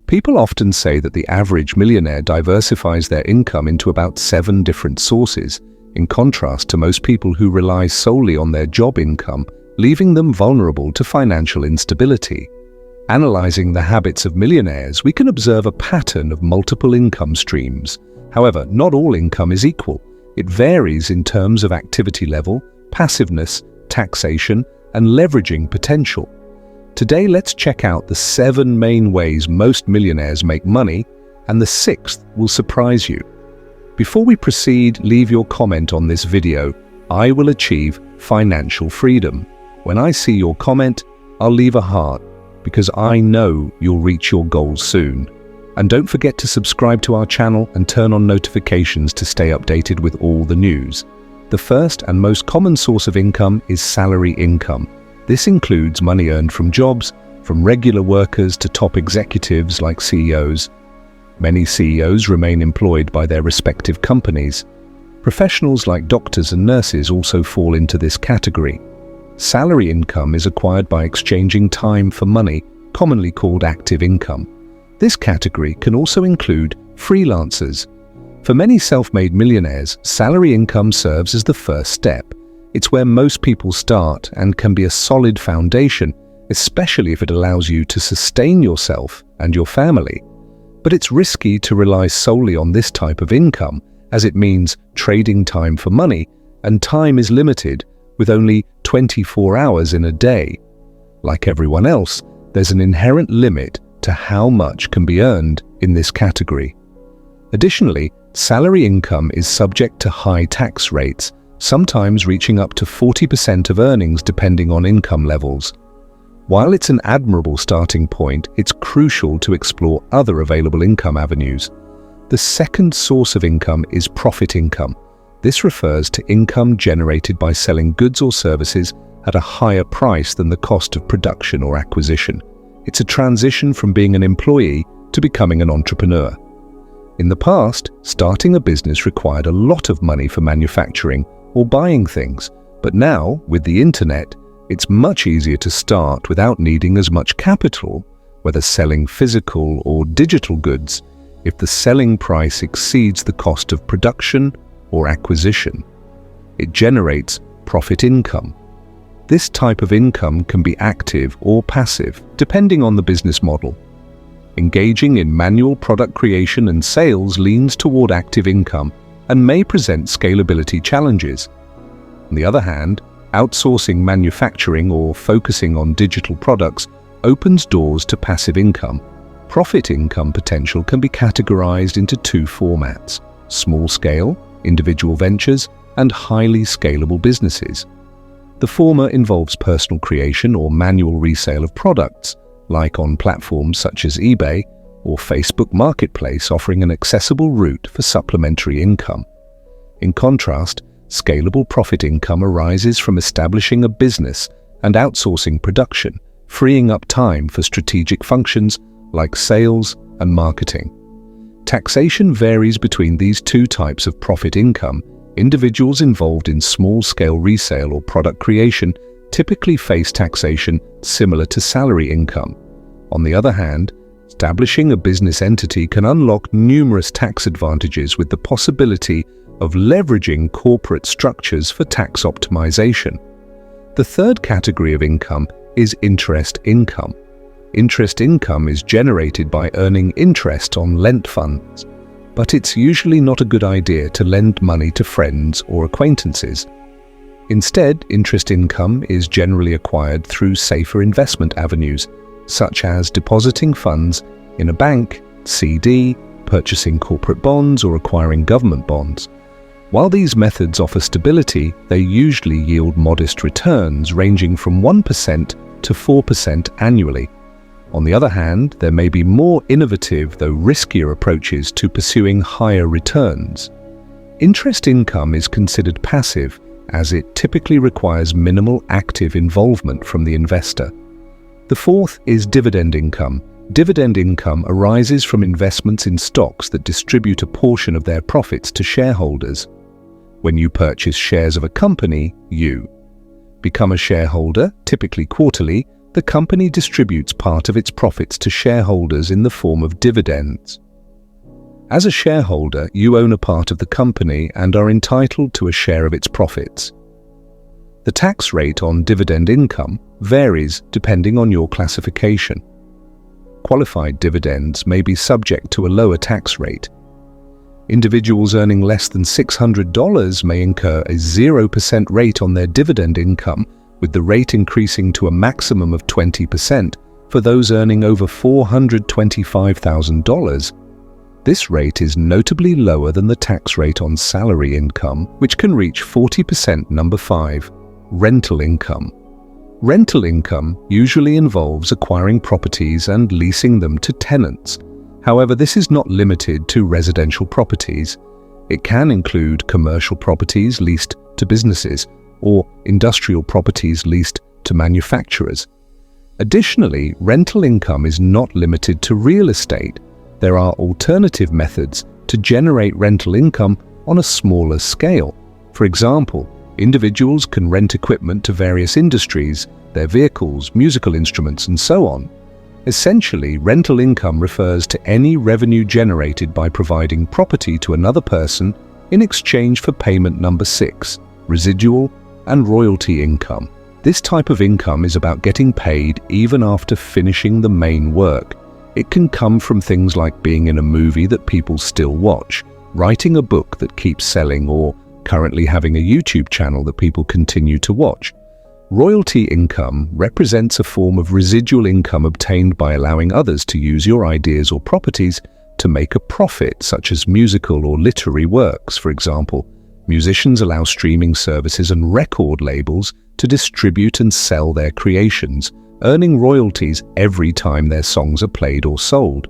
People often say that the average millionaire diversifies their income into about 7 different sources, in contrast to most people who rely solely on their job income, leaving them vulnerable to financial instability. Analyzing the habits of millionaires, we can observe a pattern of multiple income streams. However, not all income is equal. It varies in terms of activity level, passiveness, taxation, and leveraging potential. Today, let's check out the 7 main ways most millionaires make money, and the 6th will surprise you. Before we proceed, leave your comment on this video. I will achieve financial freedom. When I see your comment, I'll leave a heart, because I know you'll reach your goals soon. And don't forget to subscribe to our channel and turn on notifications to stay updated with all the news. The first and most common source of income is salary income. This includes money earned from jobs, from regular workers to top executives like CEOs. Many CEOs remain employed by their respective companies. Professionals like doctors and nurses also fall into this category. Salary income is acquired by exchanging time for money, commonly called active income. This category can also include freelancers. For many self-made millionaires, salary income serves as the first step. It's where most people start and can be a solid foundation, especially if it allows you to sustain yourself and your family. But it's risky to rely solely on this type of income, as it means trading time for money, and time is limited, with only 24 hours in a day. Like everyone else, there's an inherent limit to how much can be earned in this category. Additionally, salary income is subject to high tax rates, sometimes reaching up to 40% of earnings depending on income levels. While it's an admirable starting point, it's crucial to explore other available income avenues. The second source of income is profit income. This refers to income generated by selling goods or services at a higher price than the cost of production or acquisition. It's a transition from being an employee to becoming an entrepreneur. In the past, starting a business required a lot of money for manufacturing or buying things, but now, with the internet, it's much easier to start without needing as much capital, whether selling physical or digital goods, if the selling price exceeds the cost of production or acquisition. It generates profit income. This type of income can be active or passive, depending on the business model. Engaging in manual product creation and sales leans toward active income and may present scalability challenges. On the other hand, outsourcing manufacturing or focusing on digital products opens doors to passive income. Profit income potential can be categorized into 2 formats: small-scale, individual ventures, and highly scalable businesses. The former involves personal creation or manual resale of products, like on platforms such as eBay or Facebook Marketplace, offering an accessible route for supplementary income. In contrast, scalable profit income arises from establishing a business and outsourcing production, freeing up time for strategic functions like sales and marketing. Taxation varies between these 2 types of profit income. Individuals involved in small-scale resale or product creation typically face taxation similar to salary income. On the other hand, establishing a business entity can unlock numerous tax advantages with the possibility of leveraging corporate structures for tax optimization. The third category of income is interest income. Interest income is generated by earning interest on lent funds, but it's usually not a good idea to lend money to friends or acquaintances. Instead, interest income is generally acquired through safer investment avenues, such as depositing funds in a bank, CD, purchasing corporate bonds, or acquiring government bonds. While these methods offer stability, they usually yield modest returns ranging from 1% to 4% annually. On the other hand, there may be more innovative, though riskier approaches to pursuing higher returns. Interest income is considered passive, as it typically requires minimal active involvement from the investor. The fourth is dividend income. Dividend income arises from investments in stocks that distribute a portion of their profits to shareholders. When you purchase shares of a company, you become a shareholder, typically quarterly, the company distributes part of its profits to shareholders in the form of dividends. As a shareholder, you own a part of the company and are entitled to a share of its profits. The tax rate on dividend income varies depending on your classification. Qualified dividends may be subject to a lower tax rate. Individuals earning less than $600 may incur a 0% rate on their dividend income, with the rate increasing to a maximum of 20% for those earning over $425,000. This rate is notably lower than the tax rate on salary income, which can reach 40%. Number 5. Rental income. Rental income usually involves acquiring properties and leasing them to tenants. However, this is not limited to residential properties. It can include commercial properties leased to businesses or industrial properties leased to manufacturers. Additionally, rental income is not limited to real estate. There are alternative methods to generate rental income on a smaller scale. For example, individuals can rent equipment to various industries, their vehicles, musical instruments, and so on. Essentially, rental income refers to any revenue generated by providing property to another person in exchange for payment. Number 6. Residual and royalty income. This type of income is about getting paid even after finishing the main work. It can come from things like being in a movie that people still watch, writing a book that keeps selling, or currently having a YouTube channel that people continue to watch. Royalty income represents a form of residual income obtained by allowing others to use your ideas or properties to make a profit, such as musical or literary works. For example, musicians allow streaming services and record labels to distribute and sell their creations, earning royalties every time their songs are played or sold.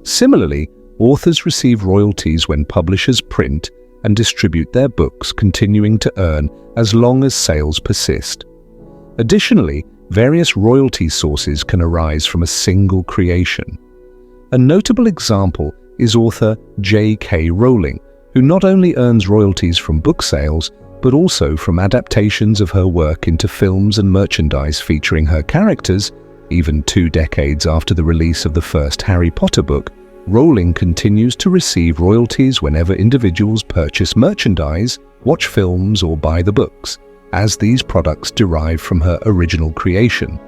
Similarly, authors receive royalties when publishers print and distribute their books, continuing to earn as long as sales persist. Additionally, various royalty sources can arise from a single creation. A notable example is author J.K. Rowling, who not only earns royalties from book sales, but also from adaptations of her work into films and merchandise featuring her characters. Even 2 decades after the release of the first Harry Potter book, Rowling continues to receive royalties whenever individuals purchase merchandise, watch films, or buy the books, as these products derive from her original creation.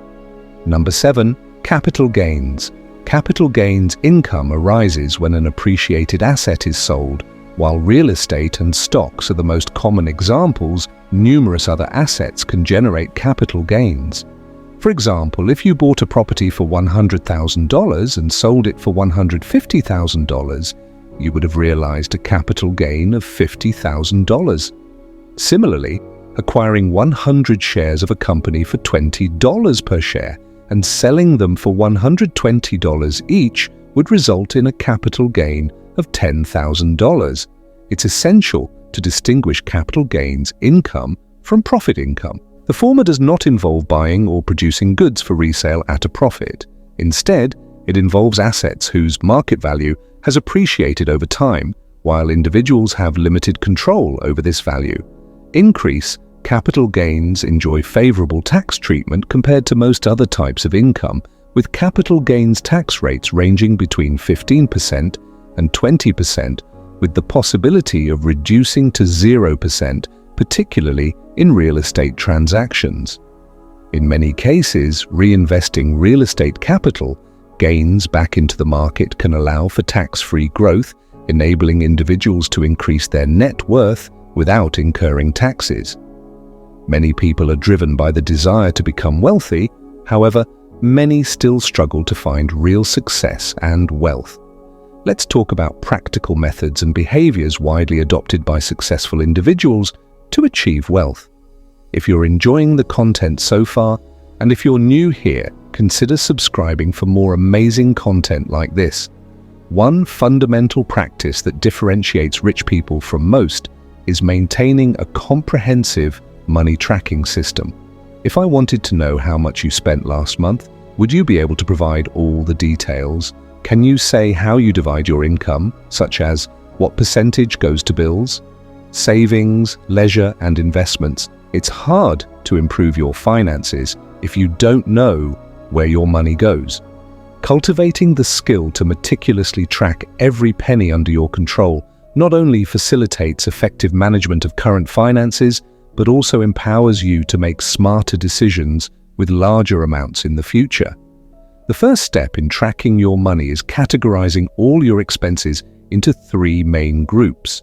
Number 7. Capital gains. Capital gains income arises when an appreciated asset is sold. While real estate and stocks are the most common examples, numerous other assets can generate capital gains. For example, if you bought a property for $100,000 and sold it for $150,000, you would have realized a capital gain of $50,000. Similarly, acquiring 100 shares of a company for $20 per share and selling them for $120 each would result in a capital gain of $10,000. It's essential to distinguish capital gains income from profit income. The former does not involve buying or producing goods for resale at a profit. Instead, it involves assets whose market value has appreciated over time, while individuals have limited control over this value. Increase capital gains enjoy favorable tax treatment compared to most other types of income, with capital gains tax rates ranging between 15% and 20%, with the possibility of reducing to 0%, particularly in real estate transactions. In many cases, reinvesting real estate capital gains back into the market can allow for tax-free growth, enabling individuals to increase their net worth without incurring taxes. Many people are driven by the desire to become wealthy. However, many still struggle to find real success and wealth. Let's talk about practical methods and behaviors widely adopted by successful individuals to achieve wealth. If you're enjoying the content so far, and if you're new here, consider subscribing for more amazing content like this. One fundamental practice that differentiates rich people from most is maintaining a comprehensive money tracking system. If I wanted to know how much you spent last month, would you be able to provide all the details? Can you say how you divide your income, such as what percentage goes to bills, savings, leisure, and investments? It's hard to improve your finances if you don't know where your money goes. Cultivating the skill to meticulously track every penny under your control not only facilitates effective management of current finances, but also empowers you to make smarter decisions with larger amounts in the future. The first step in tracking your money is categorizing all your expenses into 3 main groups.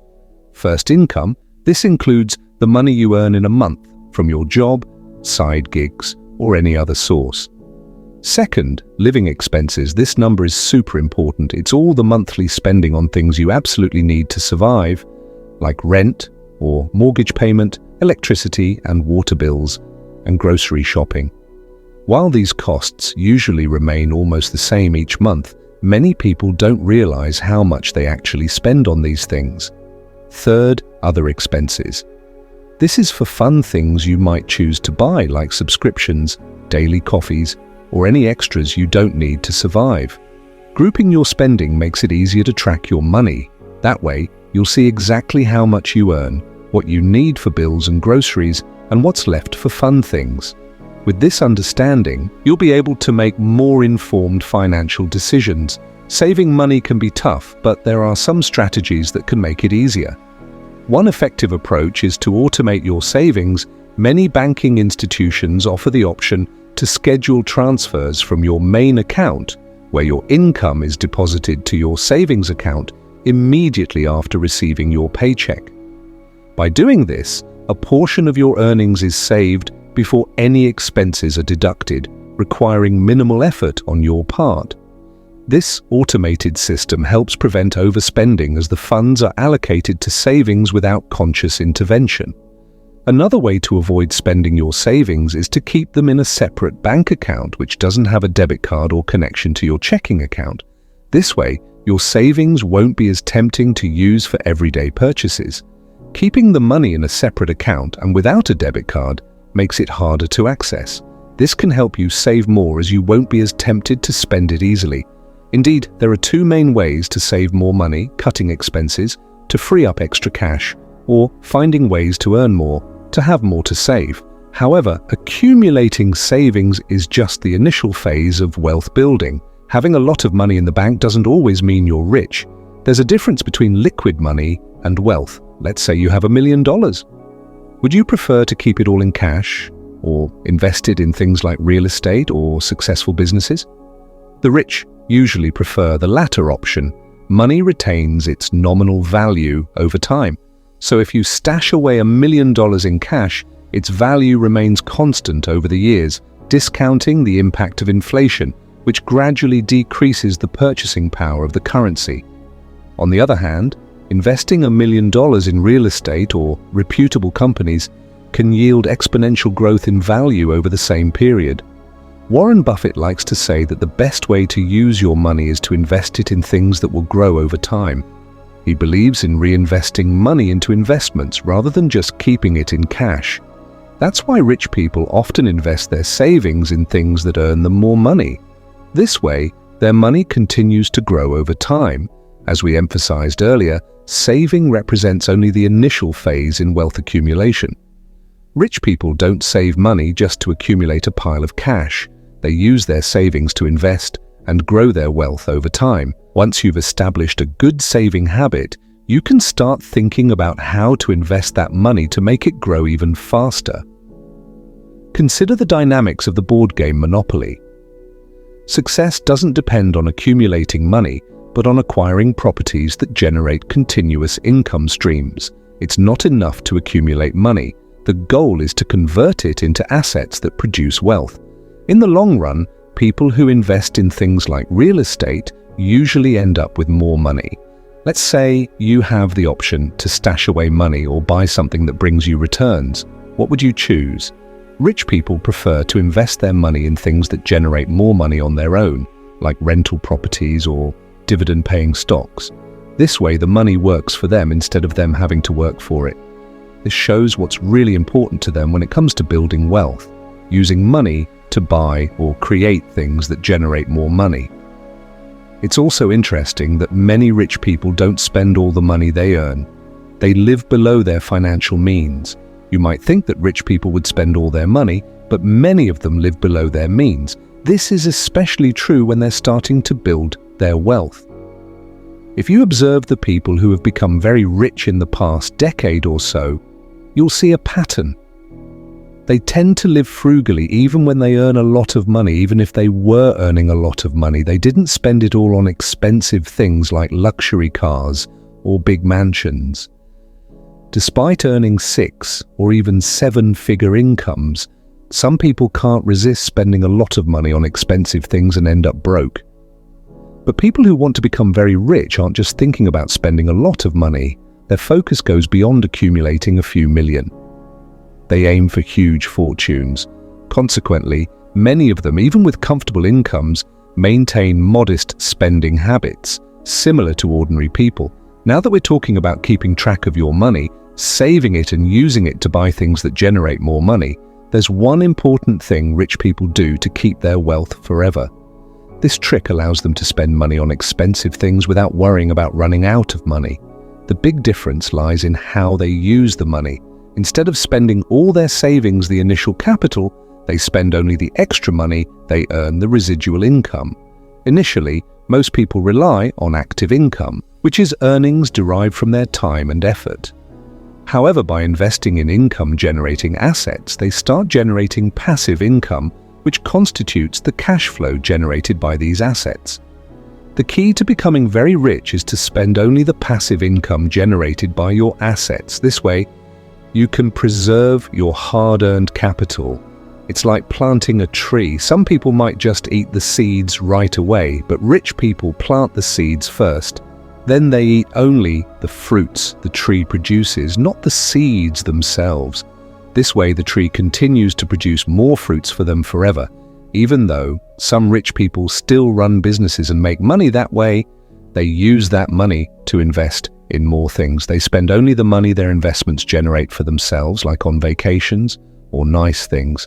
First, income. This includes the money you earn in a month from your job, side gigs, or any other source. Second, living expenses. This number is super important. It's all the monthly spending on things you absolutely need to survive, like rent or mortgage payment, electricity and water bills, and grocery shopping. While these costs usually remain almost the same each month, many people don't realize how much they actually spend on these things. Third, other expenses. This is for fun things you might choose to buy, like subscriptions, daily coffees, or any extras you don't need to survive. Grouping your spending makes it easier to track your money. That way, you'll see exactly how much you earn, what you need for bills and groceries, and what's left for fun things. With this understanding, you'll be able to make more informed financial decisions. Saving money can be tough, but there are some strategies that can make it easier. One effective approach is to automate your savings. Many banking institutions offer the option to schedule transfers from your main account, where your income is deposited, to your savings account immediately after receiving your paycheck. By doing this, a portion of your earnings is saved before any expenses are deducted, requiring minimal effort on your part. This automated system helps prevent overspending, as the funds are allocated to savings without conscious intervention. Another way to avoid spending your savings is to keep them in a separate bank account which doesn't have a debit card or connection to your checking account. This way, your savings won't be as tempting to use for everyday purchases. Keeping the money in a separate account and without a debit card makes it harder to access. This can help you save more, as you won't be as tempted to spend it easily. Indeed, there are 2 main ways to save more money: cutting expenses to free up extra cash, or finding ways to earn more to have more to save. However, accumulating savings is just the initial phase of wealth building. Having a lot of money in the bank doesn't always mean you're rich. There's a difference between liquid money and wealth. Let's say you have $1 million. Would you prefer to keep it all in cash, or invested in things like real estate or successful businesses? The rich usually prefer the latter option. Money retains its nominal value over time. So if you stash away $1 million in cash, its value remains constant over the years, discounting the impact of inflation, which gradually decreases the purchasing power of the currency. On the other hand, investing $1 million in real estate or reputable companies can yield exponential growth in value over the same period. Warren Buffett likes to say that the best way to use your money is to invest it in things that will grow over time. He believes in reinvesting money into investments rather than just keeping it in cash. That's why rich people often invest their savings in things that earn them more money. This way, their money continues to grow over time. As we emphasized earlier, saving represents only the initial phase in wealth accumulation. Rich people don't save money just to accumulate a pile of cash. They use their savings to invest and grow their wealth over time. Once you've established a good saving habit, you can start thinking about how to invest that money to make it grow even faster. Consider the dynamics of the board game Monopoly. Success doesn't depend on accumulating money, but on acquiring properties that generate continuous income streams. It's not enough to accumulate money. The goal is to convert it into assets that produce wealth. In the long run, people who invest in things like real estate usually end up with more money. Let's say you have the option to stash away money or buy something that brings you returns. What would you choose? Rich people prefer to invest their money in things that generate more money on their own, like rental properties or dividend-paying stocks. This way, the money works for them instead of them having to work for it. This shows what's really important to them when it comes to building wealth, using money to buy or create things that generate more money. It's also interesting that many rich people don't spend all the money they earn. They live below their financial means. You might think that rich people would spend all their money, but many of them live below their means. This is especially true when they're starting to build their wealth. If you observe the people who have become very rich in the past decade or so, you'll see a pattern. They tend to live frugally even when they earn a lot of money. Even if they were earning a lot of money, they didn't spend it all on expensive things like luxury cars or big mansions. Despite earning 6 or even 7-figure incomes, some people can't resist spending a lot of money on expensive things and end up broke. But people who want to become very rich aren't just thinking about spending a lot of money. Their focus goes beyond accumulating a few million. They aim for huge fortunes. Consequently, many of them, even with comfortable incomes, maintain modest spending habits, similar to ordinary people. Now that we're talking about keeping track of your money, saving it and using it to buy things that generate more money, there's one important thing rich people do to keep their wealth forever. This trick allows them to spend money on expensive things without worrying about running out of money. The big difference lies in how they use the money. Instead of spending all their savings, the initial capital, they spend only the extra money they earn, the residual income. Initially, most people rely on active income, which is earnings derived from their time and effort. However, by investing in income-generating assets, they start generating passive income, which constitutes the cash flow generated by these assets. The key to becoming very rich is to spend only the passive income generated by your assets. This way, you can preserve your hard-earned capital. It's like planting a tree. Some people might just eat the seeds right away, but rich people plant the seeds first. Then they eat only the fruits the tree produces, not the seeds themselves. This way, the tree continues to produce more fruits for them forever. Even though some rich people still run businesses and make money that way, they use that money to invest in more things. They spend only the money their investments generate for themselves, like on vacations or nice things.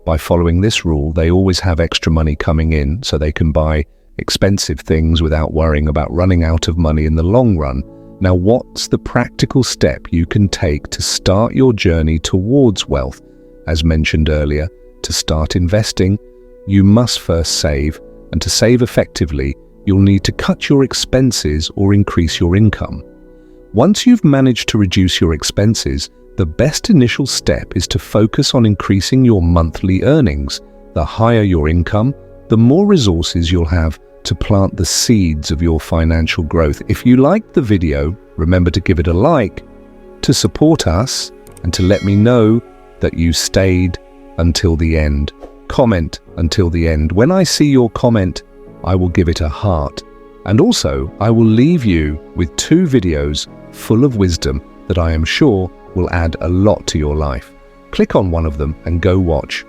By following this rule, they always have extra money coming in, so they can buy expensive things without worrying about running out of money in the long run. Now, what's the practical step you can take to start your journey towards wealth? As mentioned earlier, to start investing, you must first save, and to save effectively, you'll need to cut your expenses or increase your income. Once you've managed to reduce your expenses, the best initial step is to focus on increasing your monthly earnings. The higher your income, the more resources you'll have to plant the seeds of your financial growth. If you liked the video, remember to give it a like, to support us, and to let me know that you stayed until the end. Comment until the end. When I see your comment, I will give it a heart. And also, I will leave you with 2 videos full of wisdom that I am sure will add a lot to your life. Click on one of them and go watch.